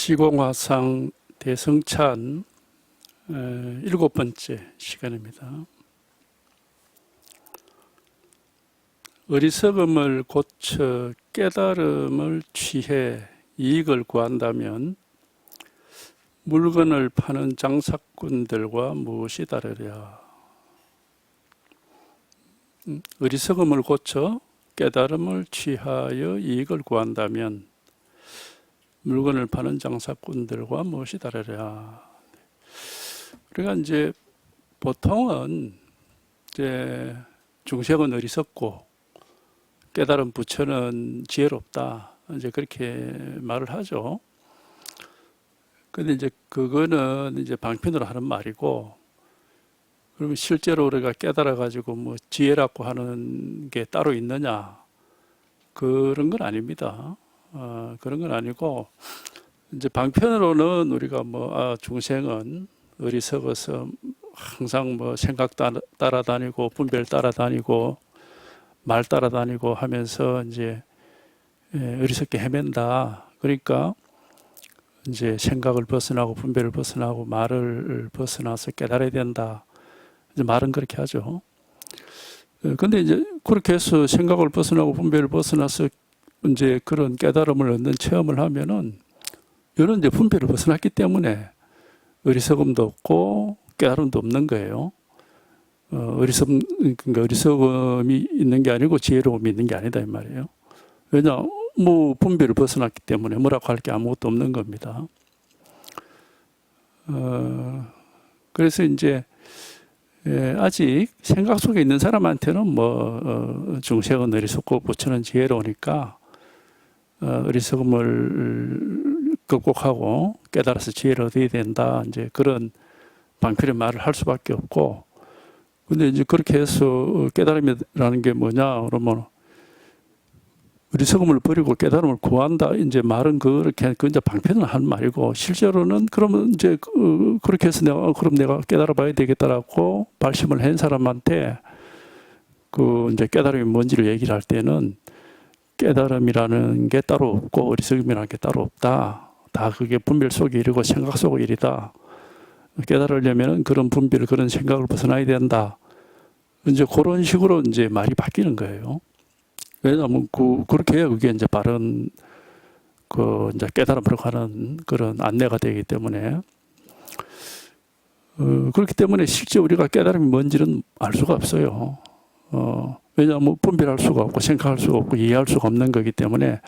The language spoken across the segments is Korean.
시공화상 대성찬 7번째 시간입니다. 어리석음을 고쳐 깨달음을 취해 이익을 구한다면 물건을 파는 장사꾼들과 무엇이 다르랴. 어리석음을 고쳐 깨달음을 취하여 이익을 구한다면 물건을 파는 장사꾼들과 무엇이 다르랴. 그러니까 이제 보통은 이제 중생은 어리석고 깨달은 부처는 지혜롭다. 이제 그렇게 말을 하죠. 근데 이제 그거는 이제 방편으로 하는 말이고, 그러면 실제로 우리가 깨달아가지고 뭐 지혜라고 하는 게 따로 있느냐? 그런 건 아닙니다. 그런 건 아니고, 이제 방편으로는 우리가 중생은 어리석어서 항상 생각 따라다니고, 분별 따라다니고, 말 따라다니고 하면서 이제 어리석게 헤맨다. 그러니까 이제 생각을 벗어나고, 분별을 벗어나고, 말을 벗어나서 깨달아야 된다. 이제 말은 그렇게 하죠. 근데 이제 그렇게 해서 생각을 벗어나고, 분별을 벗어나서 이제 그런 깨달음을 얻는 체험을 하면은, 이런 이제 분별을 벗어났기 때문에 어리석음도 없고 깨달음도 없는 거예요. 그러니까 어리석음이 있는 게 아니고 지혜로움이 있는 게 아니다 이 말이에요. 왜냐, 분별을 벗어났기 때문에 뭐라고 할 게 아무것도 없는 겁니다. 그래서 이제 아직 생각 속에 있는 사람한테는 중생은 어리석고 부처는 지혜로우니까 어리석음을 극복하고 깨달아서 지혜를 얻어야 된다. 이제 그런 방편의 말을 할 수밖에 없고, 근데 이제 그렇게 해서 깨달음이라는 게 뭐냐 그러면 어리석음을 버리고 깨달음을 구한다. 이제 말은 그렇게 그 이제 방편은 한 말이고, 실제로는 그러면 이제 그렇게 해서 그럼 내가 깨달아 봐야 되겠다라고 발심을 한 사람한테 이제 깨달음이 뭔지를 얘기를 할 때는 깨달음이라는 게 따로 없고 어리석음이라는 게 따로 없다. 다 그게 분별 속의 일이고 생각 속의 일이다. 깨달으려면 그런 분별, 그런 생각을 벗어나야 된다. 이제 그런 식으로 이제 말이 바뀌는 거예요. 왜냐하면 그렇게 해야 그게 이제 바른 이제 깨달음으로 가는 그런 안내가 되기 때문에, 그렇기 때문에 실제 우리가 깨달음이 뭔지는 알 수가 없어요. 왜냐하면 분별할 수가 없고 생각할 수가 없고 이해할 수가 없는 거기 때문에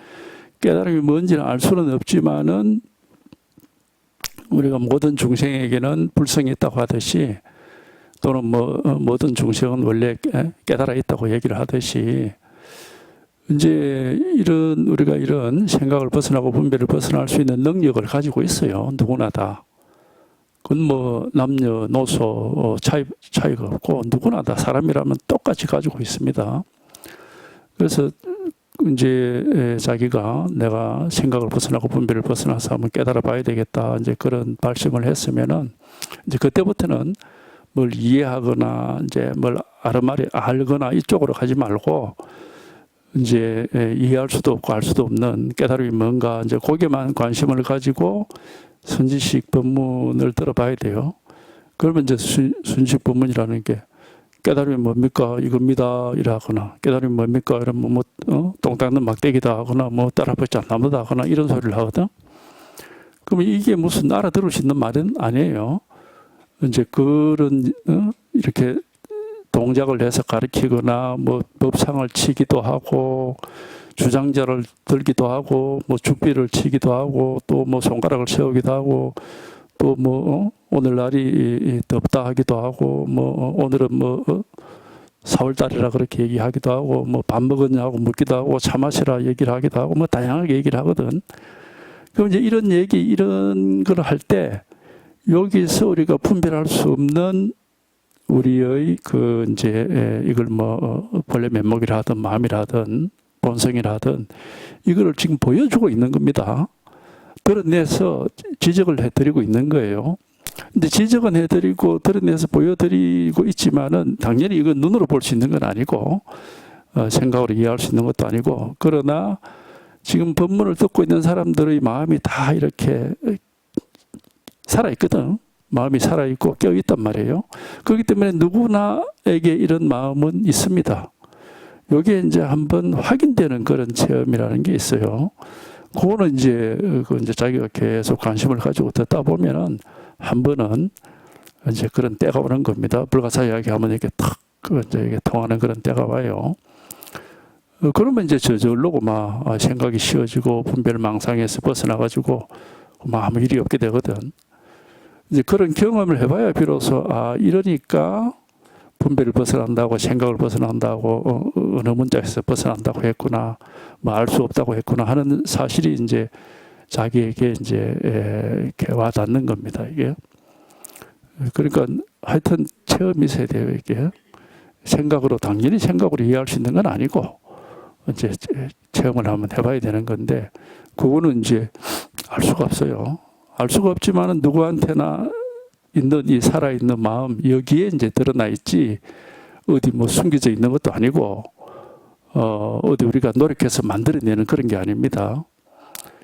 깨달음이 뭔지는 알 수는 없지만은, 우리가 모든 중생에게는 불성이 있다고 하듯이, 또는 모든 중생은 원래 깨달아 있다고 얘기를 하듯이, 이제 우리가 이런 생각을 벗어나고 분별을 벗어날 수 있는 능력을 가지고 있어요. 누구나 다. 그건 남녀노소 차이가 없고 누구나 다 사람이라면 똑같이 가지고 있습니다. 그래서 이제 자기가 내가 생각을 벗어나고 분별을 벗어나서 한번 깨달아 봐야 되겠다. 이제 그런 발심을 했으면은, 이제 그때부터는 뭘 이해하거나 이제 뭘 아르마리 알거나 이쪽으로 가지 말고, 이제 이해할 수도 없고 알 수도 없는 깨달음이 뭔가, 이제 거기에만 관심을 가지고 선지식 법문을 들어봐야 돼요. 그러면 이제 순식 법문이라는 게 깨달음이 뭡니까? 이겁니다. 이라거나, 깨달음이 뭡니까? 이러면 똥 닦는 막대기다 하거나, 따라붙지 않나무다 하거나, 이런 소리를 하거든. 그러면 이게 무슨 알아들을 수 있는 말은 아니에요. 이제 그런, 이렇게 동작을 해서 가르치거나, 법상을 치기도 하고, 주장자를 들기도 하고, 죽비를 치기도 하고, 또 손가락을 세우기도 하고, 또 오늘날이 덥다 하기도 하고, 오늘은 4월달이라 그렇게 얘기하기도 하고, 밥 먹었냐고 묻기도 하고, 차 마시라 얘기를 하기도 하고, 다양하게 얘기를 하거든. 그럼 이제 이런 걸 할 때, 여기서 우리가 분별할 수 없는 우리의 이걸 본래 면목이라 하든 마음이라든 본성이라든 이거를 지금 보여주고 있는 겁니다. 드러내서 지적을 해드리고 있는 거예요. 근데 지적은 해드리고 드러내서 보여드리고 있지만은 당연히 이건 눈으로 볼 수 있는 건 아니고 생각으로 이해할 수 있는 것도 아니고, 그러나 지금 법문을 듣고 있는 사람들의 마음이 다 이렇게 살아있거든. 마음이 살아있고 깨어있단 말이에요. 그렇기 때문에 누구나에게 이런 마음은 있습니다. 여기에 이제 한번 확인되는 그런 체험이라는 게 있어요. 그거는 이제 자기가 계속 관심을 가지고 듣다 보면은 한 번은 이제 그런 때가 오는 겁니다. 불가사 이야기하면 이렇게 탁 이제 통하는 그런 때가 와요. 그러면 이제 저절로 막 생각이 쉬워지고 분별 망상에서 벗어나가지고 막 아무 일이 없게 되거든. 이제 그런 경험을 해봐야 비로소 이러니까 분별을 벗어난다고 생각을 벗어난다고 어느 문자에서 벗어난다고 했구나, 뭐 알 수 없다고 했구나 하는 사실이 이제 자기에게 이제 이렇게 와닿는 겁니다. 이게 그러니까 하여튼 체험이 있어야 돼요. 이게 생각으로 당연히 생각으로 이해할 수 있는 건 아니고 이제 체험을 한번 해봐야 되는 건데 그거는 이제 알 수가 없어요. 알 수가 없지만은 누구한테나 있는 이 살아있는 마음 여기에 이제 드러나 있지 어디 뭐 숨겨져 있는 것도 아니고 어디 우리가 노력해서 만들어내는 그런 게 아닙니다.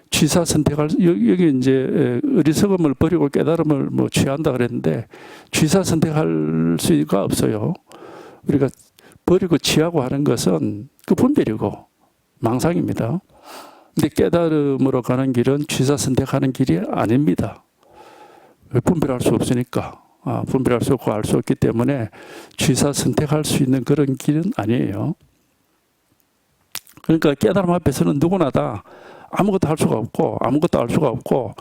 취사 선택할 여기 이제 어리석음을 버리고 깨달음을 뭐 취한다 그랬는데 취사 선택할 수가 없어요. 우리가 버리고 취하고 하는 것은 그 분별이고 망상입니다. 근데 깨달음으로 가는 길은 취사 선택하는 길이 아닙니다. 분별할 수 없으니까. 분별할 수 없고 알 수 없기 때문에 취사 선택할 수 있는 그런 길은 아니에요. 그러니까 깨달음 앞에서는 누구나 다 아무것도 할 수가 없고 아무것도 알 수가 없고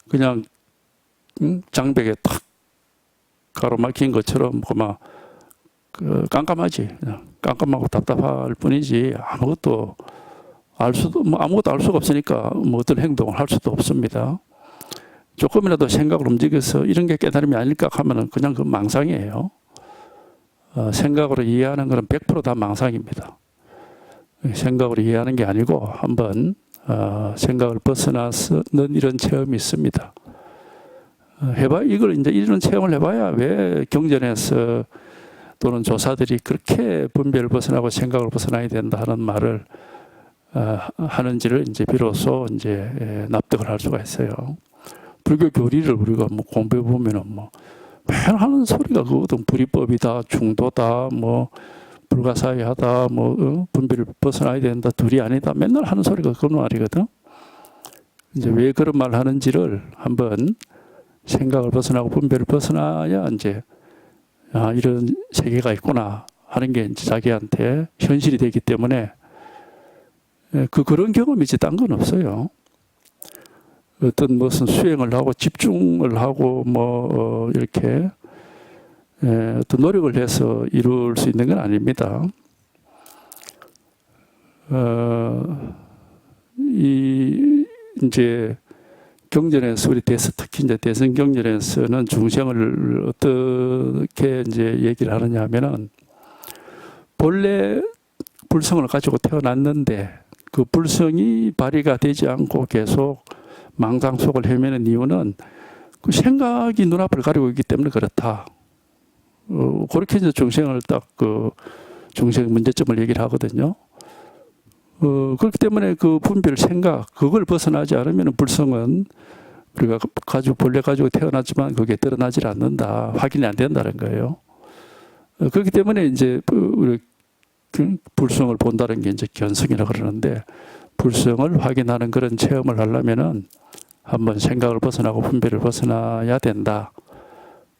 그냥 장벽에 탁 가로막힌 것처럼 막 깜깜하지. 그냥 깜깜하고 답답할 뿐이지 아무것도 아무것도 알 수가 없으니까 뭐 어떤 행동을 할 수도 없습니다. 조금이라도 생각을 움직여서 이런 게 깨달음이 아닐까 하면은 그냥 그 망상이에요. 생각으로 이해하는 것은 100% 다 망상입니다. 생각으로 이해하는 게 아니고 한번 생각을 벗어나서는 이런 체험이 있습니다. 이걸 이제 이런 체험을 해봐야 왜 경전에서 또는 조사들이 그렇게 분별을 벗어나고 생각을 벗어나야 된다 하는 말을 하는지를 이제 비로소 이제 납득을 할 수가 있어요. 불교 교리를 우리가 뭐 공부해 보면은 뭐 맨 하는 소리가 그거든. 불이법이다, 중도다, 뭐 불가사의하다, 뭐 분별을 벗어나야 된다, 둘이 아니다. 맨날 하는 소리가 그런 말이거든. 이제 왜 그런 말을 하는지를 한번 생각을 벗어나고 분별을 벗어나야 이제 이런 세계가 있구나 하는 게 이제 자기한테 현실이 되기 때문에 그런 경험이지 딴 건 없어요. 어떤 무슨 수행을 하고 집중을 하고 뭐 이렇게 어떤 노력을 해서 이룰 수 있는 건 아닙니다. 이제 경전에서 우리 특히 이제 대선 경전에서는 중생을 어떻게 이제 얘기를 하느냐 하면은 본래 불성을 가지고 태어났는데 그 불성이 발휘가 되지 않고 계속 망상 속을 헤매는 이유는 그 생각이 눈앞을 가리고 있기 때문에 그렇다. 그렇게 이제 중생을 딱 중생 문제점을 얘기를 하거든요. 그렇기 때문에 그 분별 생각, 그걸 벗어나지 않으면 불성은 우리가 본래 가지고 태어났지만 그게 드러나질 않는다. 확인이 안 된다는 거예요. 그렇기 때문에 이제 우리 불성을 본다는 게 이제 견성이라고 그러는데 불성을 확인하는 그런 체험을 하려면은 한번 생각을 벗어나고 분별을 벗어나야 된다.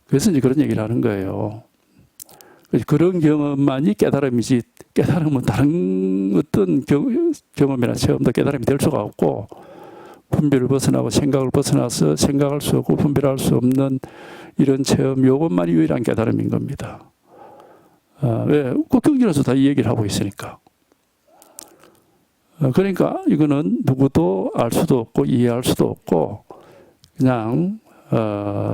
그래서 이제 그런 얘기를 하는 거예요. 그런 경험만이 깨달음이지 깨달음은 다른 어떤 경험이나 체험도 깨달음이 될 수가 없고 분별을 벗어나고 생각을 벗어나서 생각할 수 없고 분별할 수 없는 이런 체험 요것만이 유일한 깨달음인 겁니다. 왜? 그 경전에서 다 이 얘기를 하고 있으니까. 그러니까 이거는 누구도 알 수도 없고 이해할 수도 없고 그냥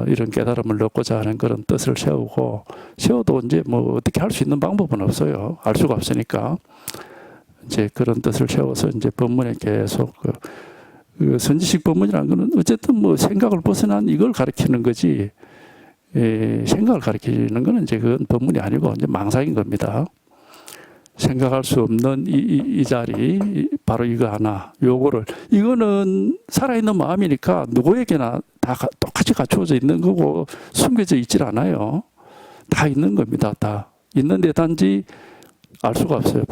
이런 깨달음을 얻고자 하는 그런 뜻을 세워도 이제 뭐 어떻게 할 수 있는 방법은 없어요. 알 수가 없으니까. 이제 그런 뜻을 세워서 이제 법문에 계속 그 선지식 법문이라는 거는 어쨌든 뭐 생각을 벗어난 이걸 가리키는 거지 생각을 가리키는 거는 이제 그건 법문이 아니고 이제 망상인 겁니다. 생각할 수 없는 이 자리, 바로 이거 하나, 요거를, 이거는 살아있는 마음이니까 누구에게나 다 똑같이 갖추어져 있는 거고 숨겨져 있질 않아요. 다 있는 겁니다. 다 있는데 단지 알 수가 없어요.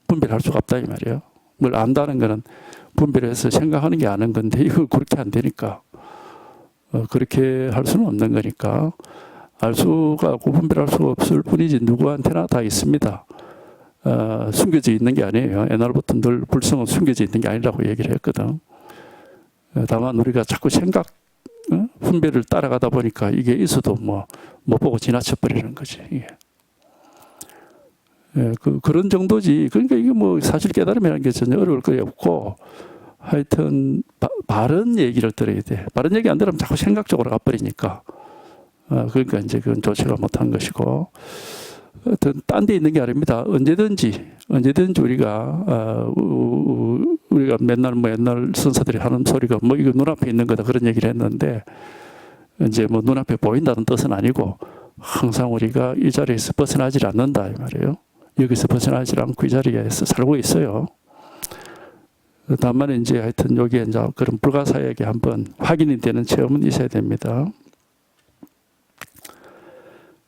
분별할 수가 없다 이 말이에요. 뭘 안다는 거는 분별해서 생각하는 게 아는 건데 이거 그렇게 안 되니까 그렇게 할 수는 없는 거니까 알 수가 없고 분별할 수가 없을 뿐이지 누구한테나 다 있습니다. 숨겨져 있는 게 아니에요. 옛날부터 늘 불성은 숨겨져 있는 게 아니라고 얘기를 했거든. 다만 우리가 자꾸 생각 분별을 따라가다 보니까 이게 있어도 뭐 못 보고 지나쳐 버리는 거지. 이게. 그런 정도지. 그러니까 이게 뭐 사실 깨달음이라는 게 전혀 어려울 거 없고 하여튼 바른 얘기를 들어야 돼. 바른 얘기 안 들으면 자꾸 생각적으로 가버리니까. 그러니까 이제 그건 좋지가 못한 것이고. 하여튼 딴 데 있는 게 아닙니다. 언제든지 우리가 맨날 뭐 옛날 선사들이 하는 소리가 뭐 이거 눈앞에 있는 거다 그런 얘기를 했는데 이제 뭐 눈앞에 보인다는 뜻은 아니고 항상 우리가 이 자리에서 벗어나질 않는다 이 말이에요. 여기서 벗어나지 않고 이 자리에서 살고 있어요. 다만 이제 하여튼 여기에 이제 그런 불가사의하게 한번 확인이 되는 체험은 있어야 됩니다.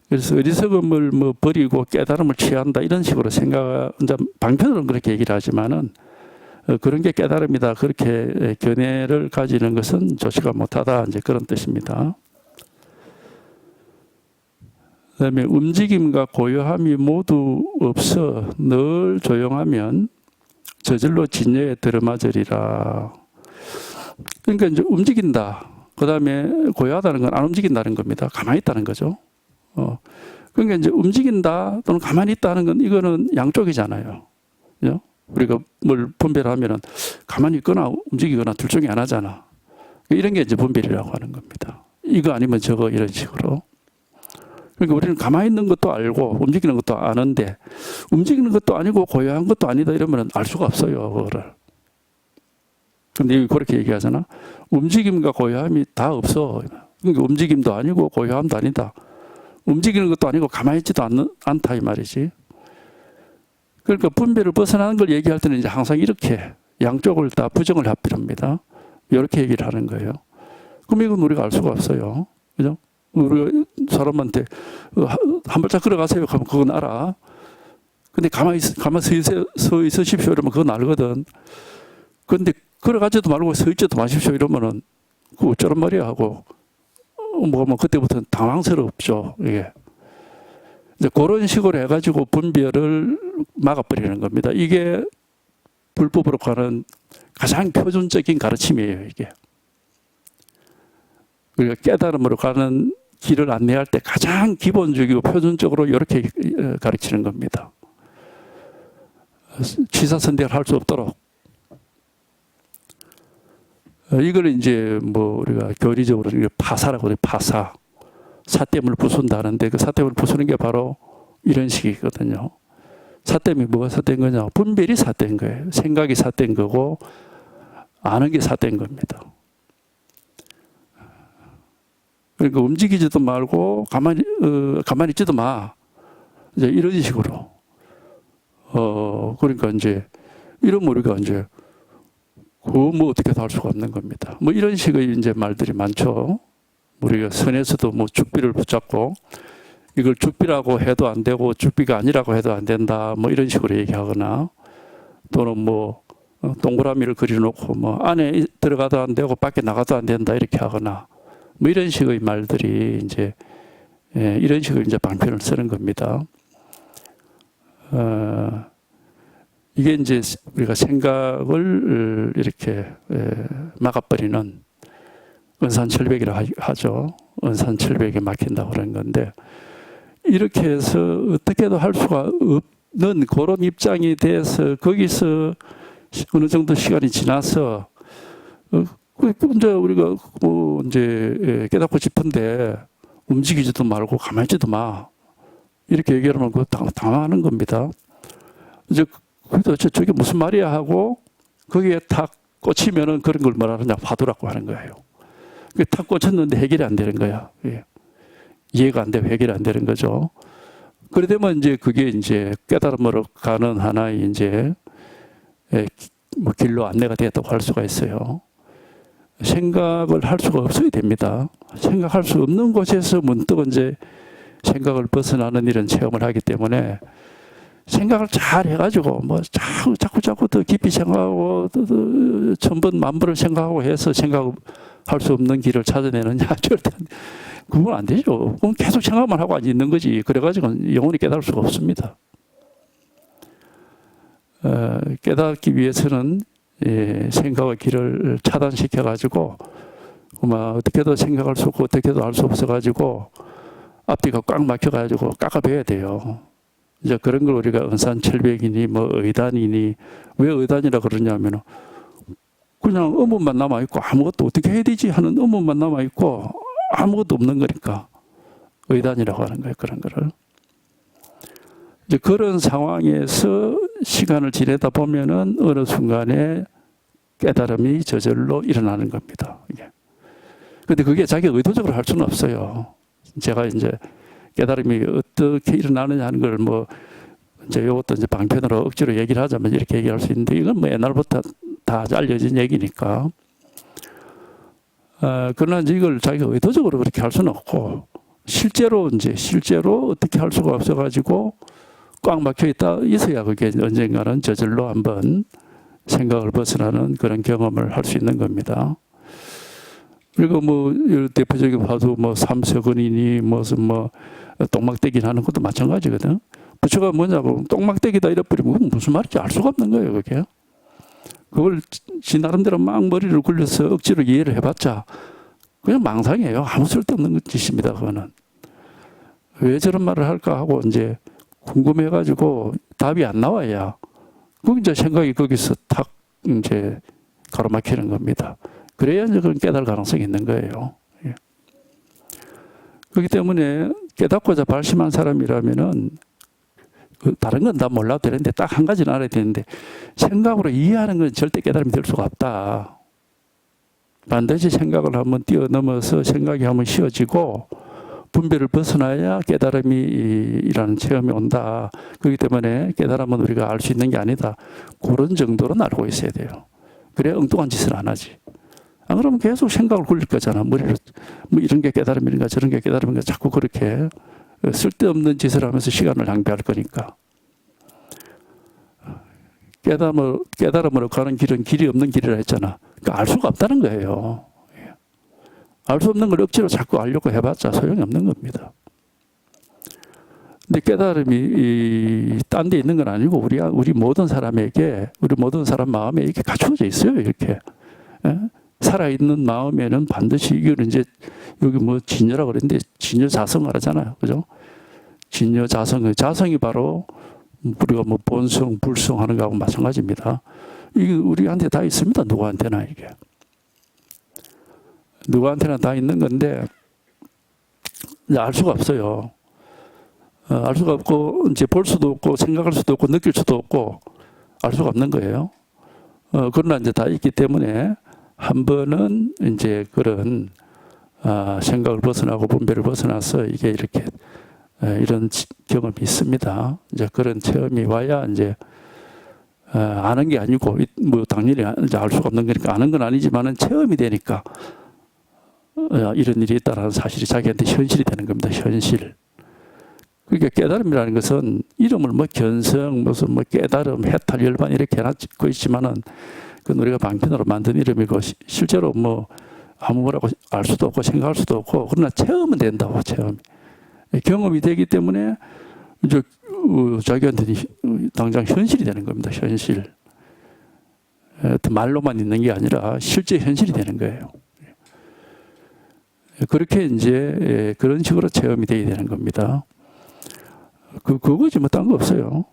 그래서 어리석음을 뭐 버리고 깨달음을 취한다 이런 식으로 생각, 이제 방편으로는 그렇게 얘기를 하지만은 그런 게 깨달음이다 그렇게 견해를 가지는 것은 좋지가 못하다 이제 그런 뜻입니다. 그다음에 움직임과 고요함이 모두 없어 늘 조용하면 저절로 진여에 들어맞으리라. 그러니까 이제 움직인다. 그다음에 고요하다는 건 안 움직인다는 겁니다. 가만히 있다는 거죠. 그러니까 이제 움직인다 또는 가만히 있다는 건 이거는 양쪽이잖아요. 그죠? 우리가 뭘 분별하면은 가만히 있거나 움직이거나 둘 중에 하나잖아. 이런 게 이제 분별이라고 하는 겁니다. 이거 아니면 저거 이런 식으로. 그러니까 우리는 가만히 있는 것도 알고 움직이는 것도 아는데 움직이는 것도 아니고 고요한 것도 아니다 이러면 알 수가 없어요. 그거를. 근데 그렇게 얘기하잖아. 움직임과 고요함이 다 없어. 그러니까 움직임도 아니고 고요함도 아니다. 움직이는 것도 아니고 가만히 있지도 않다 이 말이지. 그러니까 분별을 벗어나는 걸 얘기할 때는 이제 항상 이렇게 양쪽을 다 부정을 합니다. 이렇게 얘기를 하는 거예요. 그럼 이건 우리가 알 수가 없어요. 그죠? 우리가 사람한테 한 발짝 걸어가세요 하면 그건 알아. 근데 가만히 서 있으십시오 이러면 그건 알거든. 근데 걸어가지도 말고 서 있지도 마십시오 이러면은 그 어쩌란 말이야 하고 뭐 그때부터는 당황스럽죠. 이게. 이제 그런 식으로 해가지고 분별을 막아버리는 겁니다. 이게 불법으로 가는 가장 표준적인 가르침이에요, 이게. 우리가 깨달음으로 가는 길을 안내할 때 가장 기본적이고 표준적으로 이렇게 가르치는 겁니다. 취사선택을 할 수 없도록. 이걸 이제 뭐 우리가 교리적으로 파사라고 해요, 파사. 사땜을 부순다는데 그 사땜을 부수는 게 바로 이런 식이거든요. 사땜이 뭐가 삿된 거냐? 분별이 삿된 거예요. 생각이 삿된 거고 아는 게 삿된 겁니다. 그러니까 움직이지도 말고 가만히 있지도 마. 이제 이런 식으로. 그러니까 이제 이런 우리가 이제 뭐 어떻게 할 수가 없는 겁니다. 뭐 이런 식의 이제 말들이 많죠. 우리가 선에서도 뭐 죽비를 붙잡고 이걸 죽비라고 해도 안 되고 죽비가 아니라고 해도 안 된다. 뭐 이런 식으로 얘기하거나 또는 뭐 동그라미를 그려놓고 뭐 안에 들어가도 안 되고 밖에 나가도 안 된다 이렇게 하거나 뭐 이런 식의 말들이 이제 이런 식으로 이제 방편을 쓰는 겁니다. 이게 이제 우리가 생각을 이렇게 막아버리는 은산철벽이라고 하죠. 은산철벽에 막힌다고 그런 건데 이렇게 해서 어떻게도 할 수가 없는 그런 입장이 돼서 거기서 어느 정도 시간이 지나서 이제 우리가 뭐 이제 깨닫고 싶은데 움직이지도 말고 가만히 있지도 마 이렇게 얘기하면 그거 당황하는 겁니다. 이제 그래도 저게 무슨 말이야 하고 거기에 탁 꽂히면은 그런 걸 뭐라 하느냐 화두라고 하는 거예요. 탁 꽂혔는데 해결이 안 되는 거야. 예. 이해가 안 되고 해결이 안 되는 거죠. 그래 되면 이제 그게 이제 깨달음으로 가는 하나의 이제 뭐 길로 안내가 되었다고 할 수가 있어요. 생각을 할 수가 없어야 됩니다. 생각할 수 없는 곳에서 문득 이제 생각을 벗어나는 이런 체험을 하기 때문에 생각을 잘 해가지고 뭐 자꾸 더 깊이 생각하고 더 천번 만번을 생각하고 해서 생각할 수 없는 길을 찾아내느냐 절대 그건 안 되죠. 그건 계속 생각만 하고 앉아 있는 거지. 그래가지고 영원히 깨달을 수가 없습니다. 깨닫기 위해서는 생각의 길을 차단시켜가지고 어떻게도 생각할 수 없고 어떻게도 알 수 없어가지고 앞뒤가 꽉 막혀가지고 깎아줘야 돼요. 이제 그런 걸 우리가 은산철벽이니 뭐 의단이니 왜 의단이라 그러냐면 그냥 의문만 남아있고 아무것도 어떻게 해야 되지 하는 의문만 남아있고 아무것도 없는 거니까 의단이라고 하는 거예요. 그런 거를. 이제 그런 상황에서 시간을 지내다 보면은 어느 순간에 깨달음이 저절로 일어나는 겁니다. 근데 그게 자기 의도적으로 할 수는 없어요. 제가 이제 깨달음이 어떻게 일어나느냐 하는 걸 뭐 이제 이것도 이제 방편으로 억지로 얘기를 하자면 이렇게 얘기할 수 있는데 이건 뭐 옛날부터 다 알려진 얘기니까. 그러나 이제 이걸 자기가 의도적으로 그렇게 할 수는 없고 실제로 어떻게 할 수가 없어가지고 꽉 막혀 있어야 그게 언젠가는 저절로 한번 생각을 벗어나는 그런 경험을 할 수 있는 겁니다. 그리고 뭐 대표적인 봐도 뭐 삼세근이니 무슨 뭐 똥막대기 하는 것도 마찬가지거든. 부처가 뭐냐고 똥막대기다 이래버리면 무슨 말인지 알 수가 없는 거예요, 그게. 그걸 지 나름대로 막 머리를 굴려서 억지로 이해를 해봤자 그냥 망상이에요. 아무 쓸데없는 짓입니다, 그거는. 왜 저런 말을 할까 하고 이제 궁금해가지고 답이 안 나와야 그 이제 생각이 거기서 탁 이제 가로막히는 겁니다. 그래야 이제 그건 깨달을 가능성이 있는 거예요. 그렇기 때문에 깨닫고자 발심한 사람이라면은 다른 건 다 몰라도 되는데 딱 한 가지는 알아야 되는데 생각으로 이해하는 건 절대 깨달음이 될 수가 없다. 반드시 생각을 한번 뛰어넘어서 생각이 한번 쉬어지고 분별을 벗어나야 깨달음이라는 체험이 온다. 그렇기 때문에 깨달음은 우리가 알 수 있는 게 아니다. 그런 정도로는 알고 있어야 돼요. 그래야 엉뚱한 짓을 안 하지. 안 그러면 계속 생각을 굴릴 거잖아. 머리를 뭐 이런 게 깨달음인가 저런 게 깨달음인가 자꾸 그렇게 쓸데없는 짓을 하면서 시간을 낭비할 거니까. 깨달음으로 가는 길은 길이 없는 길이라 했잖아. 그러니까 알 수가 없다는 거예요. 알 수 없는 걸 억지로 자꾸 알려고 해봤자 소용이 없는 겁니다. 근데 깨달음이 딴 데 있는 건 아니고 우리 모든 사람에게 우리 모든 사람 마음에 이렇게 갖추어져 있어요. 이렇게. 살아있는 마음에는 반드시 이걸 이제 여기 뭐 진여라고 그랬는데 진여자성 하잖아요. 그죠? 진여자성. 자성이 바로 우리가 뭐 본성, 불성 하는 거하고 마찬가지입니다. 이게 우리한테 다 있습니다. 누구한테나 이게. 누구한테나 다 있는 건데 알 수가 없어요. 알 수가 없고 이제 볼 수도 없고 생각할 수도 없고 느낄 수도 없고 알 수가 없는 거예요. 그러나 이제 다 있기 때문에 한 번은 이제 그런 생각을 벗어나고 분별을 벗어나서 이게 이렇게 이런 경험이 있습니다. 이제 그런 체험이 와야 이제 아는 게 아니고 뭐 당연히 이제 알 수가 없는 거니까 아는 건 아니지만은 체험이 되니까 이런 일이 있다라는 사실이 자기한테 현실이 되는 겁니다. 현실. 그러니까 깨달음이라는 것은 이름을 뭐 견성, 무슨 뭐 깨달음, 해탈, 열반 이렇게 해놨고 있지만은 그건 우리가 방편으로 만든 이름이고 실제로 뭐 아무 뭐라고 알 수도 없고 생각할 수도 없고 그러나 체험은 된다고 체험. 경험이 되기 때문에 이제 자기한테는 당장 현실이 되는 겁니다. 현실. 말로만 있는 게 아니라 실제 현실이 되는 거예요. 그렇게 이제 그런 식으로 체험이 되어야 되는 겁니다. 그거지 뭐 딴 거 없어요.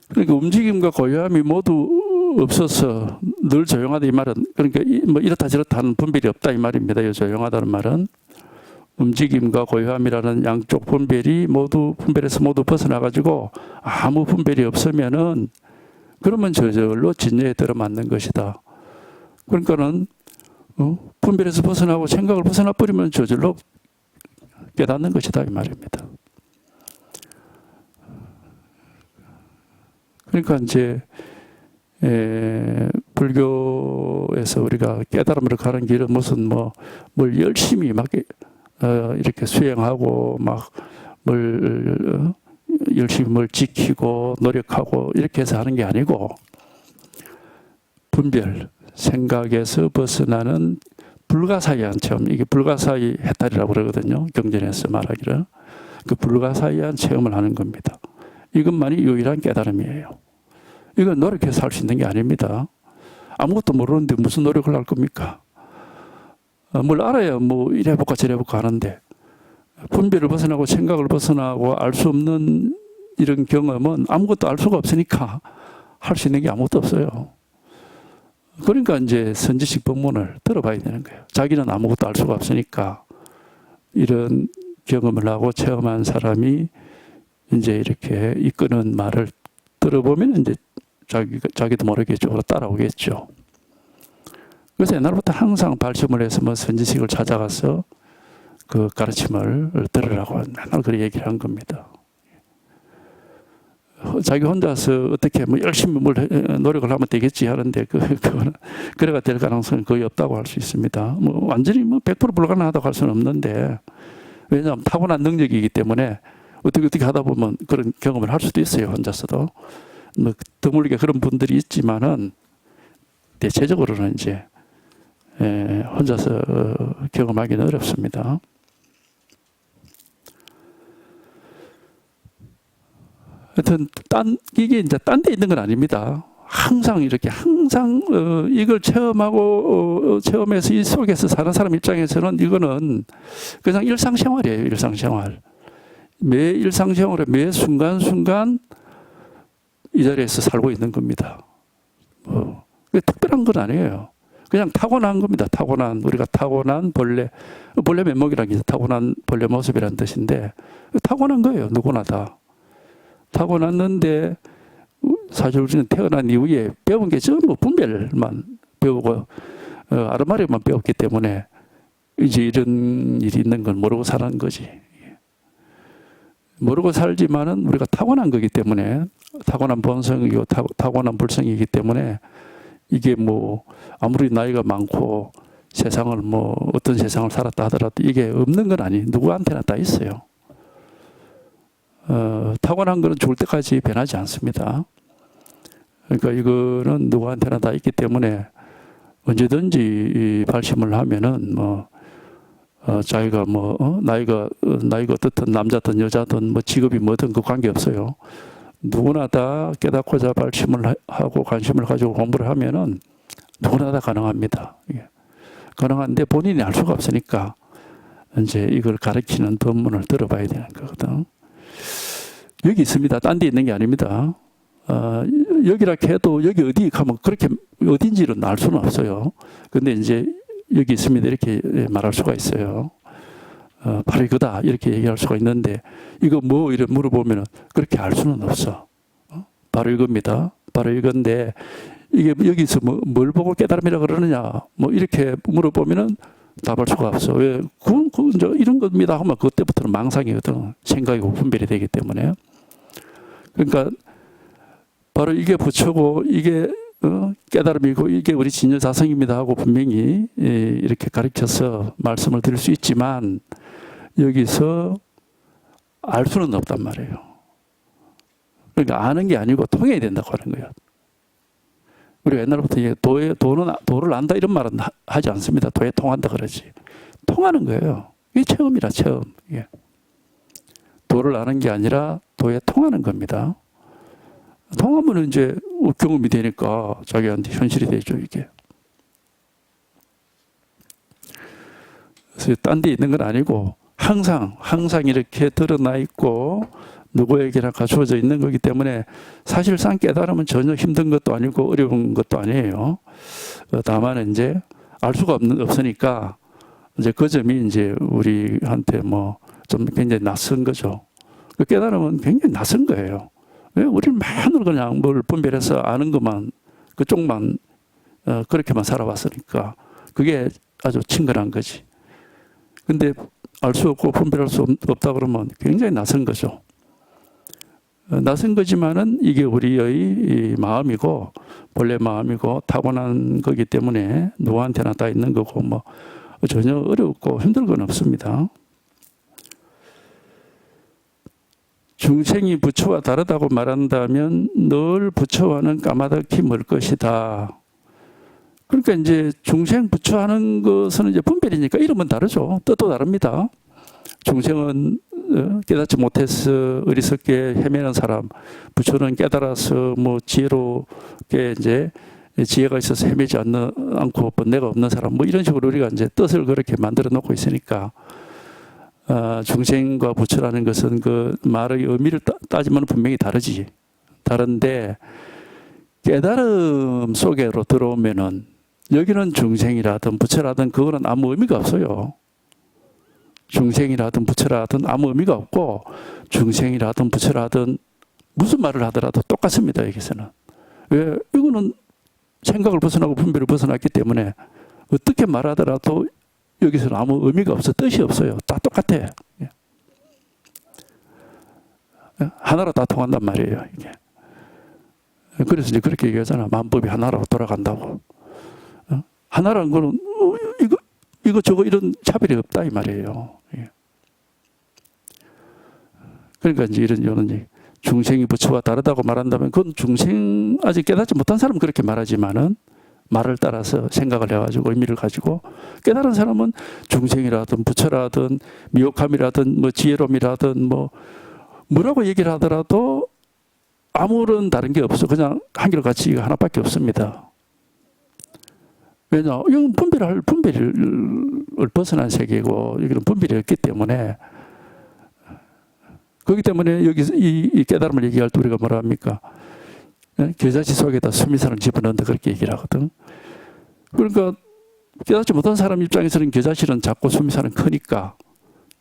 그러니까 움직임과 고요함이 모두 없어서 늘 조용하다 이 말은 그러니까 뭐 이렇다 저렇다 하는 분별이 없다 이 말입니다. 이 조용하다는 말은 움직임과 고요함이라는 양쪽 분별에서 모두 벗어나가지고 아무 분별이 없으면은 그러면 저절로 진여에 들어맞는 것이다. 그러니까는 분별에서 벗어나고 생각을 벗어나 버리면 저절로 깨닫는 것이다 이 말입니다. 그러니까 이제 불교에서 우리가 깨달음으로 가는 길은 무슨 뭘 열심히 막 이렇게 수행하고 막 열심히 뭘 지키고 노력하고 이렇게 해서 하는 게 아니고 분별, 생각에서 벗어나는 불가사의한 체험, 이게 불가사의 해탈이라고 그러거든요. 경전에서 말하기를. 그 불가사의한 체험을 하는 겁니다. 이것만이 유일한 깨달음이에요. 이건 노력해서 할 수 있는 게 아닙니다. 아무것도 모르는데 무슨 노력을 할 겁니까? 뭘 알아야 이래 해볼까 저래 해볼까 하는데 분별을 벗어나고 생각을 벗어나고 알 수 없는 이런 경험은 아무것도 알 수가 없으니까 할 수 있는 게 아무것도 없어요. 그러니까 이제 선지식 법문을 들어봐야 되는 거예요. 자기는 아무것도 알 수가 없으니까 이런 경험을 하고 체험한 사람이 이제 이렇게 이끄는 말을 들어보면 이제 자기도 모르게 쪽으로 따라오겠죠. 그래서 옛날부터 항상 발심을 해서 선지식을 찾아가서 그 가르침을 들으라고 맨날 그렇게 얘기를 한 겁니다. 자기 혼자서 어떻게 열심히 노력을 하면 되겠지 하는데 그래가 될 가능성은 거의 없다고 할 수 있습니다. 완전히 100% 불가능하다고 할 수는 없는데 왜냐하면 타고난 능력이기 때문에 어떻게 하다 보면 그런 경험을 할 수도 있어요. 혼자서도. 드물게 그런 분들이 있지만은 대체적으로는 이제 혼자서 경험하기는 어렵습니다. 하여튼 이게 이제 딴 데 있는 건 아닙니다. 항상 이걸 체험해서 이 속에서 사는 사람 입장에서는 이거는 그냥 일상생활이에요. 일상생활. 매 일상생활에 매 순간순간 이 자리에서 살고 있는 겁니다. 특별한 건 아니에요. 그냥 타고난 겁니다. 우리가 타고난 벌레 면목이라는 게 타고난 벌레 모습이라는 뜻인데 타고난 거예요. 누구나 다. 타고났는데 사실 우리는 태어난 이후에 배운 게 전부 분별만 배우고 아르마리만 배웠기 때문에 이제 이런 일이 있는 건 모르고 사는 거지. 모르고 살지만은 우리가 타고난 거기 때문에 타고난 본성이고 타고난 불성이기 때문에 이게 아무리 나이가 많고 세상을 어떤 세상을 살았다 하더라도 이게 없는 건 아니. 누구한테나 다 있어요. 타고난 거는 죽을 때까지 변하지 않습니다. 그러니까 이거는 누구한테나 다 있기 때문에 언제든지 발심을 하면은 자기가 나이가 어떻든 남자든 여자든 직업이 뭐든 그 관계 없어요. 누구나 다 깨닫고자 발심을 하고 관심을 가지고 공부를 하면은 누구나 다 가능합니다. 가능한데 본인이 알 수가 없으니까 이제 이걸 가르치는 법문을 들어봐야 되는 거거든. 여기 있습니다. 딴 데 있는 게 아닙니다. 여기라 해도 여기 어디 가면 그렇게 어딘지는 알 수는 없어요. 근데 이제 여기 있습니다. 이렇게 말할 수가 있어요. 바로 이거다. 이렇게 얘기할 수가 있는데 이거 이래 물어보면 그렇게 알 수는 없어. 바로 이겁니다. 바로 이건데 이게 여기서 뭘 보고 깨달음이라 그러느냐 이렇게 물어보면은 답할 수가 없어. 왜? 그건 이런 겁니다 하면 그때부터는 망상이거든. 생각이고 분별이 되기 때문에. 그러니까 바로 이게 부처고 이게 깨달음이고 이게 우리 진여자성입니다 하고 분명히 이렇게 가르쳐서 말씀을 드릴 수 있지만 여기서 알 수는 없단 말이에요. 그러니까 아는 게 아니고 통해야 된다고 하는 거예요. 우리가 옛날부터 도를 안다 이런 말은 하지 않습니다. 도에 통한다 그러지. 통하는 거예요. 이게 체험이라 체험. 이게. 도를 아는 게 아니라 도에 통하는 겁니다. 통하면 이제 경험이 되니까 자기한테 현실이 되죠, 이게. 그래서 딴 데 있는 건 아니고 항상 이렇게 드러나 있고 누구에게나 갖추어져 있는 거기 때문에 사실상 깨달으면 전혀 힘든 것도 아니고 어려운 것도 아니에요. 다만 이제 알 수가 없으니까 이제 그 점이 이제 우리한테 좀 굉장히 낯선 거죠. 그 깨달으면 굉장히 낯선 거예요. 왜? 우리는 맨날 그냥 뭘 분별해서 아는 것만, 그쪽만, 그렇게만 살아왔으니까 그게 아주 친근한 거지. 근데 알 수 없고 분별할 수 없다 그러면 굉장히 낯선 거죠. 낯선 거지만은 이게 우리의 이 마음이고 본래 마음이고 타고난 거기 때문에 누구한테나 다 있는 거고 뭐 전혀 어렵고 힘들 건 없습니다. 중생이 부처와 다르다고 말한다면 늘 부처와는 까마득히 멀 것이다. 그러니까 이제 중생 부처하는 것은 이제 분별이니까 이름은 다르죠. 뜻도 다릅니다. 중생은 깨닫지 못해서 어리석게 헤매는 사람, 부처는 깨달아서 뭐 지혜롭게 이제 지혜가 있어서 헤매지 않고 번뇌가 없는 사람, 뭐 이런 식으로 우리가 이제 뜻을 그렇게 만들어 놓고 있으니까 중생과 부처라는 것은 그 말의 의미를 따지면 분명히 다르지. 다른데 깨달음 속으로 들어오면은 여기는 중생이라든 부처라든 그거는 아무 의미가 없어요. 중생이라든 부처라든 아무 의미가 없고 중생이라든 부처라든 무슨 말을 하더라도 똑같습니다. 여기서는. 왜? 이거는 생각을 벗어나고 분별을 벗어났기 때문에 어떻게 말하더라도 여기서는 아무 의미가 없어. 뜻이 없어요. 다 똑같아. 하나로 다 통한단 말이에요. 이게. 그래서 이제 그렇게 얘기하잖아. 만법이 하나로 돌아간다고. 하나라는 거는 이거 저거 이런 차별이 없다 이 말이에요. 그러니까 이제 이런 중생이 부처와 다르다고 말한다면 그건 중생 아직 깨닫지 못한 사람은 그렇게 말하지만은 말을 따라서 생각을 해가지고 의미를 가지고 깨달은 사람은 중생이라든 부처라든 미혹함이라든 뭐 지혜로움이라든 뭐라고 얘기를 하더라도 아무런 다른 게 없어. 그냥 한결같이 이거 하나밖에 없습니다. 왜냐? 이건 분별을 벗어난 세계고 여기는 분별이 없기 때문에 그렇기 때문에 여기서 이 깨달음을 얘기할 때 우리가 뭐라 합니까? 겨자씨 속에다 수미산을 집어넣는다 그렇게 얘기를 하거든. 그러니까 깨닫지 못한 사람 입장에서는 겨자씨는 작고 수미산은 크니까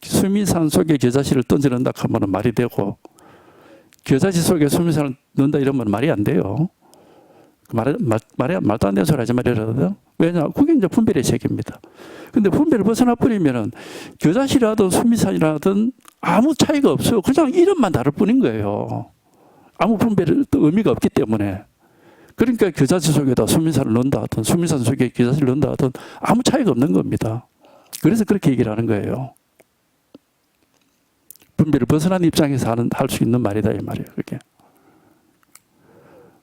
수미산 속에 겨자씨를 던져넣는다 하면 말이 되고 겨자씨 속에 수미산을 넣는다 이러면 말이 안 돼요. 말도 안 되는 소리 하지 말이라거든. 왜냐? 그게 이제 분별의 세계입니다. 근데 분별을 벗어나 버리면은 겨자씨라든 수미산이라든 아무 차이가 없어요. 그냥 이름만 다를 뿐인 거예요. 아무 분별의 의미가 없기 때문에. 그러니까 겨자씨 속에다 수미산을 넣는다 하든 수미산 속에 겨자씨를 넣는다 하든 아무 차이가 없는 겁니다. 그래서 그렇게 얘기를 하는 거예요. 분별을 벗어난 입장에서 할 수 있는 말이다 이 말이에요. 그게.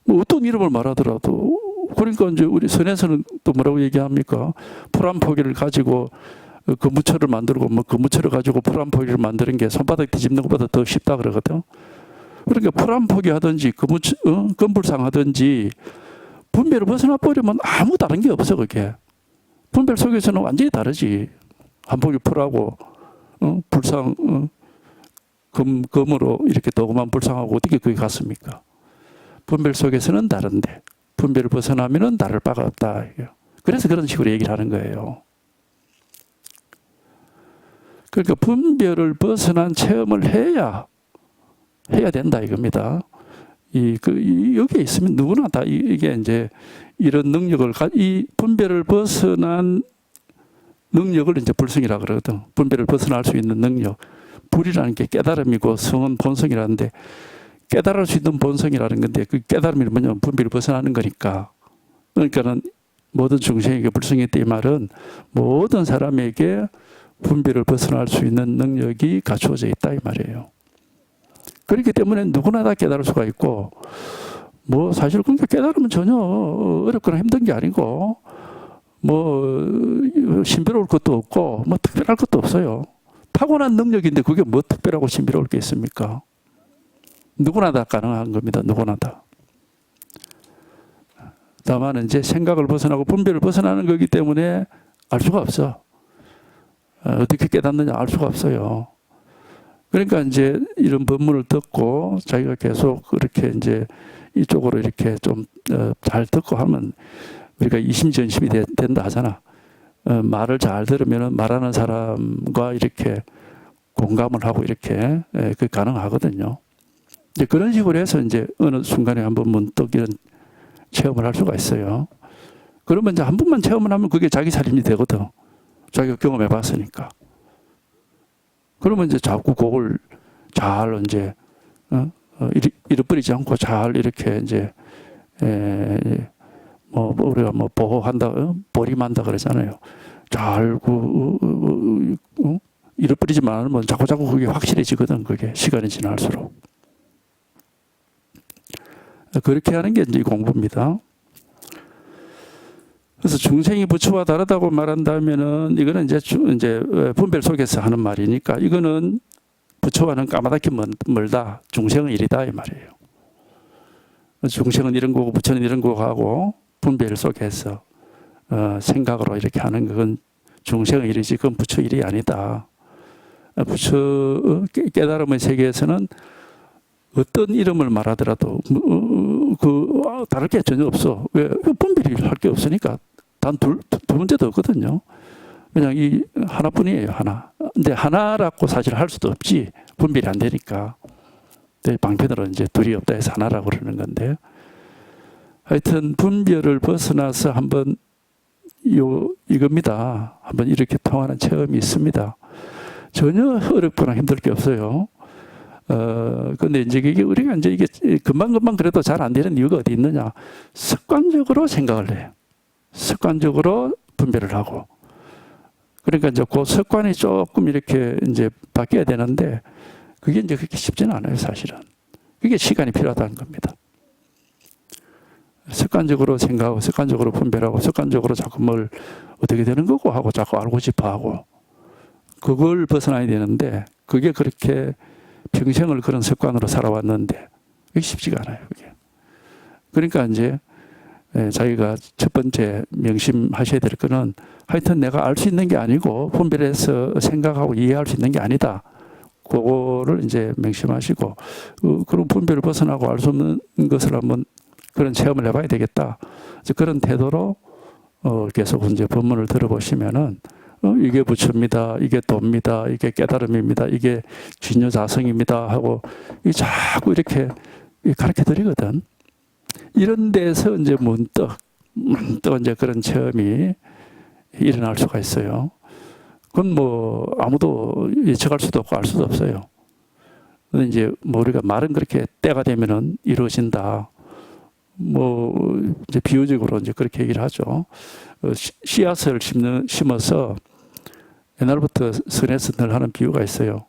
뭐 어떤 이름을 말하더라도 그러니까 이제 우리 선에서는 또 뭐라고 얘기합니까? 풀 한 포기를 가지고 거무처를 만들고 뭐 거무처를 가지고 풀 한 포기를 만드는 게 손바닥 뒤집는 것보다 더 쉽다 그러거든. 그러니까 풀 한 포기 하든지 건불상 하든지 분별을 벗어나 버리면 아무 다른 게 없어 그게. 분별 속에서는 완전히 다르지. 한 포기 풀하고 불상 금으로 이렇게 도금한 불상하고 어떻게 그게 같습니까? 분별 속에서는 다른데 분별을 벗어나면은 다를 바가 없다. 그래서 그런 식으로 얘기를 하는 거예요. 그러니까 분별을 벗어난 체험을 해야 된다 이겁니다. 여기에 있으면 누구나 다 이게 이제 이런 능력을 이 분별을 벗어난 능력을 이제 불성이라 그러거든. 분별을 벗어날 수 있는 능력. 불이라는 게 깨달음이고 성은 본성이라는데 깨달을 수 있는 본성이라는 건데 그 깨달음이 뭐냐면 분별을 벗어나는 거니까. 그러니까는 모든 중생에게 불성했다 이 말은 모든 사람에게 분별을 벗어날 수 있는 능력이 갖추어져 있다 이 말이에요. 그렇기 때문에 누구나 다 깨달을 수가 있고 뭐 사실 그러니까 깨달으면 전혀 어렵거나 힘든 게 아니고 뭐 신비로울 것도 없고 뭐 특별할 것도 없어요. 타고난 능력인데 그게 뭐 특별하고 신비로울 게 있습니까? 누구나 다 가능한 겁니다. 누구나 다. 다만 이제 생각을 벗어나고 분별을 벗어나는 거기 때문에 알 수가 없어. 어떻게 깨닫느냐 알 수가 없어요. 그러니까 이제 이런 법문을 듣고 자기가 계속 그렇게 이제 이쪽으로 이렇게 좀 잘 듣고 하면 우리가 이심전심이 된다 하잖아. 말을 잘 들으면 말하는 사람과 이렇게 공감을 하고 이렇게 그게 가능하거든요. 이제 그런 식으로 해서 이제 어느 순간에 한번 문득 이런 체험을 할 수가 있어요. 그러면 이제 한 번만 체험을 하면 그게 자기 살림이 되거든. 자기가 경험해 봤으니까. 그러면 이제 자꾸 그걸 잘 이제 잃어버리지 않고 잘 이렇게 이제 뭐 우리가 뭐 보호한다, 보림한다 그러잖아요. 잘 잃어버리지만 않으면 자꾸 그게 확실해지거든. 그게 시간이 지날수록. 그렇게 하는 게 이제 공부입니다. 그래서 중생이 부처와 다르다고 말한다면은 이거는 이제 분별 속에서 하는 말이니까 이거는 부처와는 까마득히 멀다. 중생은 이리다 이 말이에요. 중생은 이런 거고 부처는 이런 거고 하고 분별 속에서 생각으로 이렇게 하는 건 중생은 일이지 그건 부처 일이 아니다. 부처 깨달음의 세계에서는 어떤 이름을 말하더라도 다를 게 전혀 없어. 왜? 분별이 할 게 없으니까. 단 두 문제도 없거든요. 그냥 이 하나뿐이에요. 하나. 근데 하나라고 사실 할 수도 없지. 분별이 안 되니까. 방편으로 이제 둘이 없다 해서 하나라고 그러는 건데. 하여튼 분별을 벗어나서 한번 이겁니다. 한번 이렇게 통하는 체험이 있습니다. 전혀 어렵거나 힘들 게 없어요. 근데 이제 이게 우리가 이제 이게 금방금방 그래도 잘 안 되는 이유가 어디 있느냐. 습관적으로 생각을 해요. 습관적으로 분별을 하고. 그러니까 이제 그 습관이 조금 이렇게 이제 바뀌어야 되는데 그게 이제 그렇게 쉽지는 않아요, 사실은. 그게 시간이 필요하다는 겁니다. 습관적으로 생각하고, 습관적으로 분별하고, 습관적으로 자꾸 뭘 어떻게 되는 거고 하고 자꾸 알고 싶어 하고. 그걸 벗어나야 되는데 그게 그렇게 평생을 그런 습관으로 살아왔는데 그게 쉽지가 않아요. 그게. 그러니까 이제 자기가 첫 번째 명심하셔야 될 거는 하여튼 내가 알 수 있는 게 아니고 분별해서 생각하고 이해할 수 있는 게 아니다. 그거를 이제 명심하시고 그런 분별을 벗어나고 알 수 없는 것을 한번 그런 체험을 해봐야 되겠다. 그런 태도로 계속 이제 본문을 들어보시면은 이게 부처입니다. 이게 도입니다. 이게 깨달음입니다. 이게 진여자성입니다. 하고 자꾸 이렇게 가르쳐 드리거든. 이런 데서 이제 문득 이제 그런 체험이 일어날 수가 있어요. 그건 뭐 아무도 예측할 수도 없고 알 수도 없어요. 근데 이제 뭐 우리가 말은 그렇게 때가 되면은 이루어진다. 뭐 이제 비유적으로 이제 그렇게 얘기를 하죠. 씨앗을 심어서 옛날부터 선에서 늘 하는 비유가 있어요.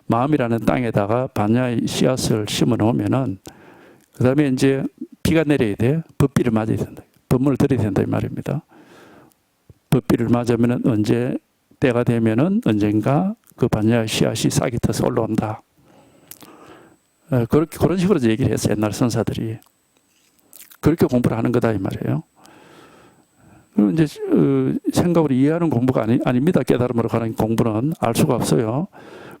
마음이라는 땅에다가 반야의 씨앗을 심어 놓으면은 그 다음에 이제 비가 내려야 돼. 법비를 맞아야 된다. 법문을 들어야 된다 이 말입니다. 법비를 맞으면은 언제 때가 되면은 언젠가 그 반야의 씨앗이 싹이 터서 올라온다. 그런 식으로 얘기를 했어요. 옛날 선사들이. 그렇게 공부를 하는 거다 이 말이에요. 그리고 이제 생각으로 이해하는 공부가 아닙니다. 깨달음으로 가는 공부는 알 수가 없어요.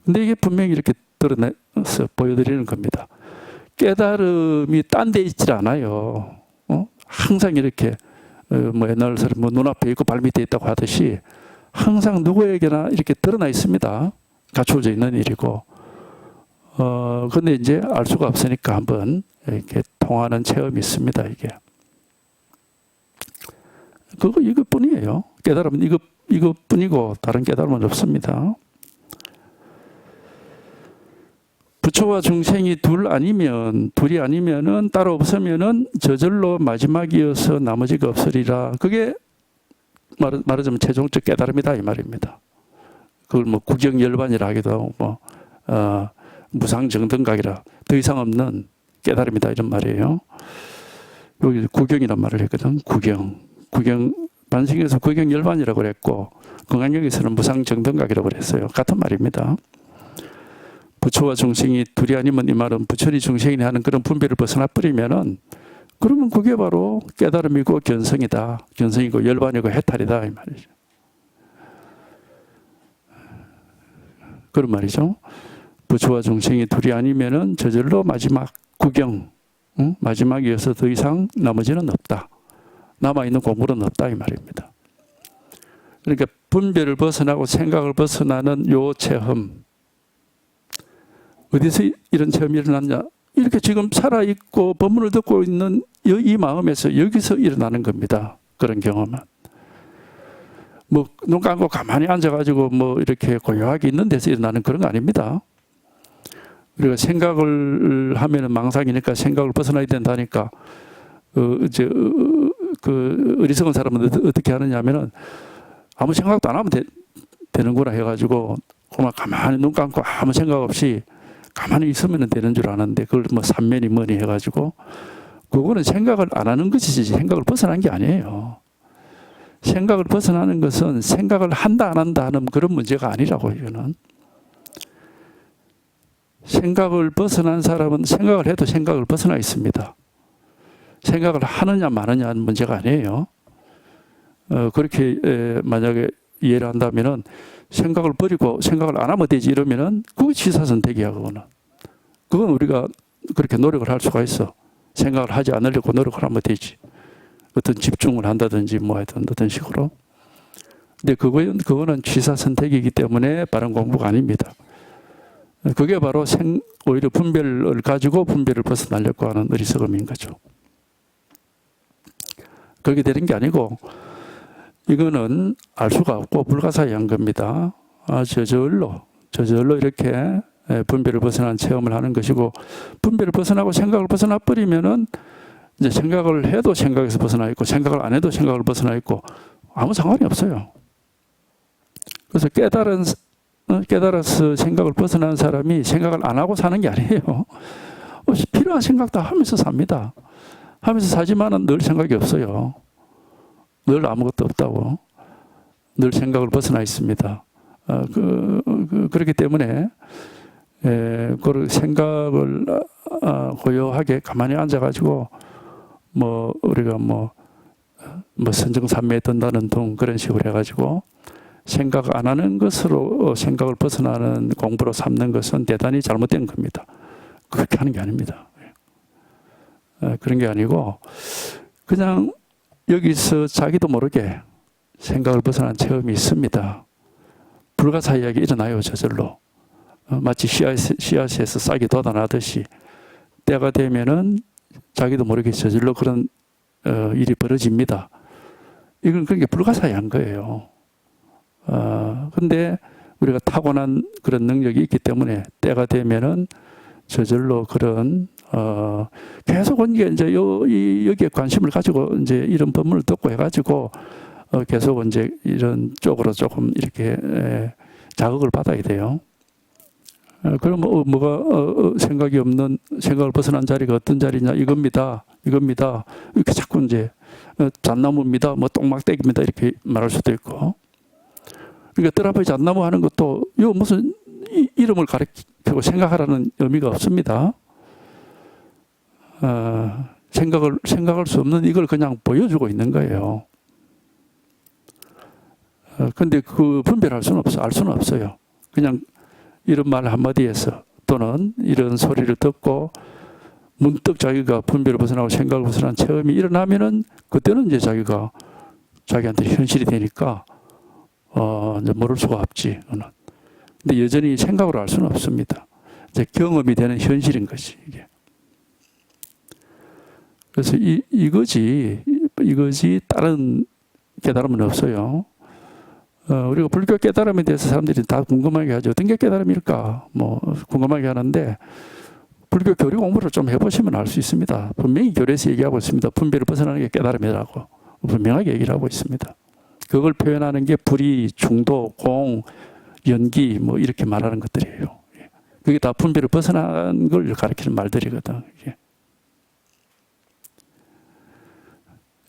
근데 이게 분명히 이렇게 드러내서 보여드리는 겁니다. 깨달음이 딴 데 있질 않아요. 항상 이렇게 뭐 옛날처럼 뭐 눈앞에 있고 발밑에 있다고 하듯이 항상 누구에게나 이렇게 드러나 있습니다. 갖춰져 있는 일이고. 근데 이제 알 수가 없으니까 한번 이렇게 통하는 체험이 있습니다. 이게. 이것뿐이에요. 깨달음은 이것뿐이고 다른 깨달음은 없습니다. 부처와 중생이 둘이 아니면은 따로 없으면은 저절로 마지막이어서 나머지가 없으리라. 그게 말하자면 최종적 깨달음이다 이 말입니다. 그걸 뭐 구경열반이라 하기도 하고 뭐 무상정등각이라 더 이상 없는 깨달음이다 이런 말이에요. 여기 구경이란 말을 했거든. 구경 반승에서 구경열반이라고 그랬고 건강역에서는 무상정등각이라고 그랬어요. 같은 말입니다. 부처와 중생이 둘이 아니면 이 말은 부처니 중생이니 하는 그런 분별을 벗어나 버리면은 그러면 그게 바로 깨달음이고 견성이다. 견성이고 열반이고 해탈이다 이 말이죠. 그런 말이죠. 부처와 중생이 둘이 아니면은 저절로 마지막 구경, 마지막이어서 더 이상 나머지는 없다. 남아있는 공부는 없다 이 말입니다. 그러니까 분별을 벗어나고 생각을 벗어나는 요 체험. 어디서 이런 체험이 일어났냐? 이렇게 지금 살아있고 법문을 듣고 있는 이 마음에서 여기서 일어나는 겁니다. 그런 경험은. 뭐 눈 감고 가만히 앉아가지고 뭐 이렇게 고요하게 있는 데서 일어나는 그런 거 아닙니다. 우리가 생각을 하면은 망상이니까 생각을 벗어나야 된다니까, 그 어리석은 사람은 어떻게 하느냐 하면은 아무 생각도 안 하면 되는구나 해가지고 그만 가만히 눈 감고 아무 생각 없이 가만히 있으면 되는 줄 아는데, 그걸 뭐 삼면이 뭐니 해가지고, 그거는 생각을 안 하는 것이지 생각을 벗어난 게 아니에요. 생각을 벗어나는 것은 생각을 한다 안 한다 하는 그런 문제가 아니라고. 이거는 생각을 벗어난 사람은 생각을 해도 생각을 벗어나 있습니다. 생각을 하느냐 마느냐 하는 문제가 아니에요. 그렇게 만약에 이해를 한다면은 생각을 버리고 생각을 안 하면 되지 이러면은 그게 취사선택이야. 그건 우리가 그렇게 노력을 할 수가 있어. 생각을 하지 않으려고 노력을 하면 되지. 어떤 집중을 한다든지 뭐 하여튼 어떤 식으로. 근데 그거는 취사선택이기 때문에 바른 공부가 아닙니다. 그게 바로 오히려 분별을 가지고 분별을 벗어나려고 하는 어리석음인 거죠. 그렇게 되는 게 아니고, 이거는 알 수가 없고 불가사의한 겁니다. 저절로 이렇게 분별을 벗어난 체험을 하는 것이고, 분별을 벗어나고 생각을 벗어나 버리면은 이제 생각을 해도 생각에서 벗어나 있고 생각을 안 해도 생각을 벗어나 있고 아무 상관이 없어요. 그래서 깨달아서 생각을 벗어난 사람이 생각을 안 하고 사는 게 아니에요. 필요한 생각 다 하면서 삽니다. 하면서 사지만은 늘 생각이 없어요. 늘 아무것도 없다고. 늘 생각을 벗어나 있습니다. 그렇기 때문에 그 생각을 고요하게 가만히 앉아가지고 우리가 선정산매에 든다는 등 그런 식으로 해가지고 생각 안 하는 것으로 생각을 벗어나는 공부로 삼는 것은 대단히 잘못된 겁니다. 그렇게 하는 게 아닙니다. 그런 게 아니고 그냥 여기서 자기도 모르게 생각을 벗어난 체험이 있습니다. 불가사의하게 일어나요. 저절로. 마치 씨앗에서 싹이 돋아나듯이 때가 되면은 자기도 모르게 저절로 그런 일이 벌어집니다. 이건 그렇게 불가사의한 거예요. 근데 우리가 타고난 그런 능력이 있기 때문에 때가 되면은 저절로 그런 계속 이제 여기에 관심을 가지고 이제 이런 법문을 듣고 해가지고 계속 이제 이런 쪽으로 조금 이렇게 자극을 받아야 돼요. 그럼 뭐가 생각이 없는, 생각을 벗어난 자리가 어떤 자리냐, 이겁니다. 이렇게 자꾸 이제 잣나무입니다, 똥막대기입니다 이렇게 말할 수도 있고. 그러니까 뜰 앞에 잣나무 하는 것도 요 무슨 이름을 가리키고 생각하라는 의미가 없습니다. 생각할 수 없는 이걸 그냥 보여주고 있는 거예요. 근데 그 분별할 수는 없어, 알 수는 없어요. 그냥 이런 말 한마디에서 또는 이런 소리를 듣고 문득 자기가 분별을 벗어나고 생각을 벗어난 체험이 일어나면은 그때는 이제 자기한테 현실이 되니까 이제 모를 수가 없지. 근데 여전히 생각으로 알 수는 없습니다. 이제 경험이 되는 현실인 것이 이게. 그래서 이거지 다른 깨달음은 없어요. 우리가 불교 깨달음에 대해서 사람들이 다 궁금하게 하죠. 어떤 게 깨달음일까? 궁금하게 하는데, 불교 교리 공부를 좀 해보시면 알 수 있습니다. 분명히 교리에서 얘기하고 있습니다. 분별을 벗어나는 게 깨달음이라고. 분명하게 얘기를 하고 있습니다. 그걸 표현하는 게 불이, 중도, 공, 연기, 이렇게 말하는 것들이에요. 그게 다 분별을 벗어난 걸 가리키는 말들이거든.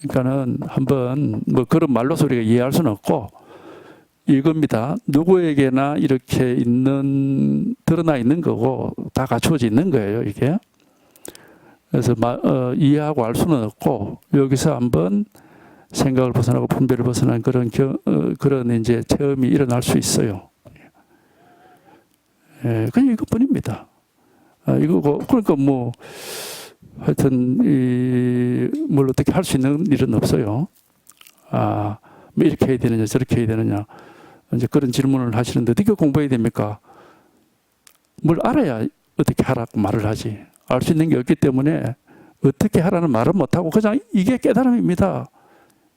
그러니까는 한번 그런 말로서 우리가 이해할 수는 없고, 이겁니다. 누구에게나 이렇게 드러나 있는 거고, 다 갖추어져 있는 거예요, 이게. 그래서 이해하고 알 수는 없고, 여기서 한번 생각을 벗어나고 분별을 벗어난 그런 이제 체험이 일어날 수 있어요. 그냥 이것뿐입니다. 이거고, 그러니까 하여튼, 뭘 어떻게 할 수 있는 일은 없어요. 이렇게 해야 되느냐, 저렇게 해야 되느냐. 이제 그런 질문을 하시는데 어떻게 공부해야 됩니까? 뭘 알아야 어떻게 하라고 말을 하지. 알 수 있는 게 없기 때문에 어떻게 하라는 말은 못하고 그냥 이게 깨달음입니다.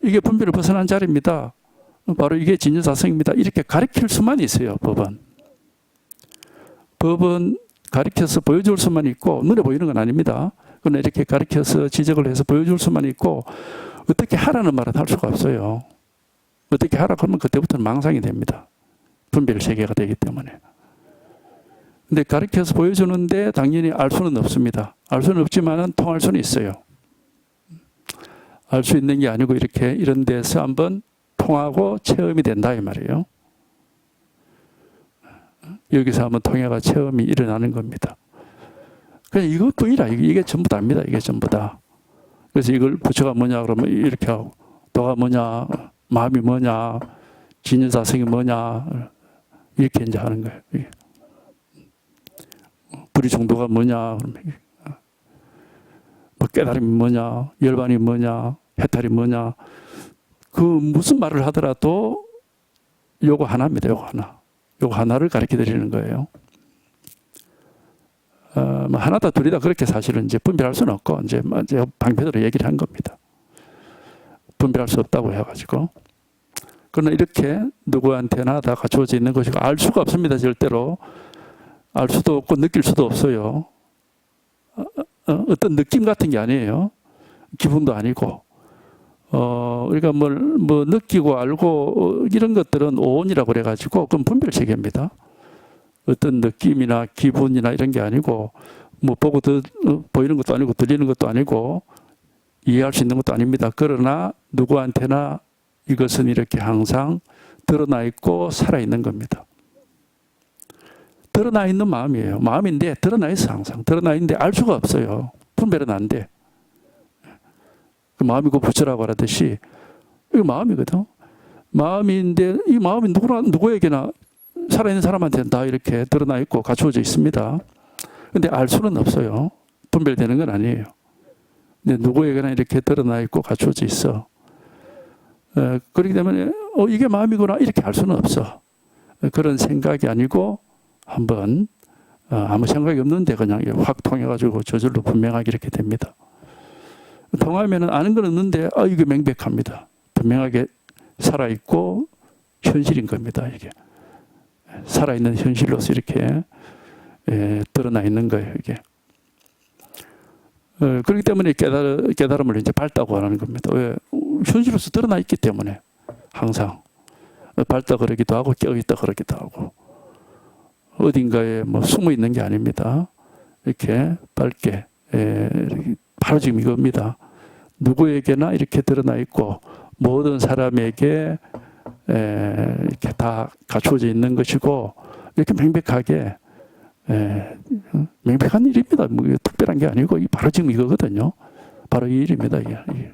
이게 분별을 벗어난 자리입니다. 바로 이게 진여자성입니다. 이렇게 가르칠 수만 있어요, 법은. 법은 가리켜서 보여줄 수만 있고 눈에 보이는 건 아닙니다. 그러나 이렇게 가리켜서 지적을 해서 보여줄 수만 있고 어떻게 하라는 말은 할 수가 없어요. 어떻게 하라 그러면 그때부터는 망상이 됩니다. 분별 세계가 되기 때문에. 근데 가르쳐서 보여주는데 당연히 알 수는 없습니다. 알 수는 없지만은 통할 수는 있어요. 알 수 있는 게 아니고 이렇게 이런 데서 한번 통하고 체험이 된다 이 말이에요. 여기서 한번 통해가 체험이 일어나는 겁니다. 그냥 이것뿐이라 이게 전부 다입니다. 이게 전부 다. 그래서 이걸 부처가 뭐냐 그러면 이렇게 하고 도가 뭐냐 마음이 뭐냐 진여사성이 뭐냐 이렇게 이제 하는 거예요. 불의 정도가 뭐냐 뭐 깨달음이 뭐냐 열반이 뭐냐 해탈이 뭐냐 그 무슨 말을 하더라도 요거 하나입니다. 요거 하나. 요거 하나를 가르쳐 드리는 거예요. 뭐 하나다 둘이다 그렇게 사실은 이제 분별할 수는 없고 이제 방패대로 얘기를 한 겁니다. 분별할 수 없다고 해가지고. 그러나 이렇게 누구한테나 다 갖추어져 있는 것이고 알 수가 없습니다. 절대로. 알 수도 없고 느낄 수도 없어요. 어떤 느낌 같은 게 아니에요. 기분도 아니고. 우리가 뭐 느끼고 알고 이런 것들은 오온이라고 그래가지고 그건 분별 체계입니다. 어떤 느낌이나 기분이나 이런 게 아니고 뭐 보고 보이는 것도 아니고 들리는 것도 아니고 이해할 수 있는 것도 아닙니다. 그러나 누구한테나 이것은 이렇게 항상 드러나 있고 살아있는 겁니다. 드러나 있는 마음이에요. 마음인데 드러나 있어 항상. 드러나 있는데 알 수가 없어요. 분별은 안 돼. 그 마음이 그 부처라고 하듯이 이거 마음이거든. 마음인데 이 마음이 누구에게나 살아있는 사람한테는 다 이렇게 드러나 있고 갖추어져 있습니다. 근데 알 수는 없어요. 분별되는 건 아니에요. 근데 누구에게나 이렇게 드러나 있고 갖추어져 있어. 그렇기 때문에 이게 마음이구나 이렇게 알 수는 없어. 그런 생각이 아니고 한번 아무 생각이 없는데 그냥 확 통해가지고 저절로 분명하게 이렇게 됩니다. 통하면은 아는 건 없는데 이게 명백합니다. 분명하게 살아있고 현실인 겁니다. 이게 살아있는 현실로서 이렇게 드러나 있는 거예요. 이게 그렇기 때문에 깨달음을 이제 밝다고 하는 겁니다. 왜? 현실로서 드러나 있기 때문에 항상 밝다 그러기도 하고 깨어있다 그러기도 하고 어딘가에 뭐 숨어 있는 게 아닙니다. 이렇게 밝게 바로 지금 이겁니다. 누구에게나 이렇게 드러나 있고 모든 사람에게 이렇게 다 갖추어져 있는 것이고 이렇게 명백하게 명백한 일입니다. 뭐 특별한 게 아니고 바로 지금 이거거든요. 바로 이 일입니다. 이게.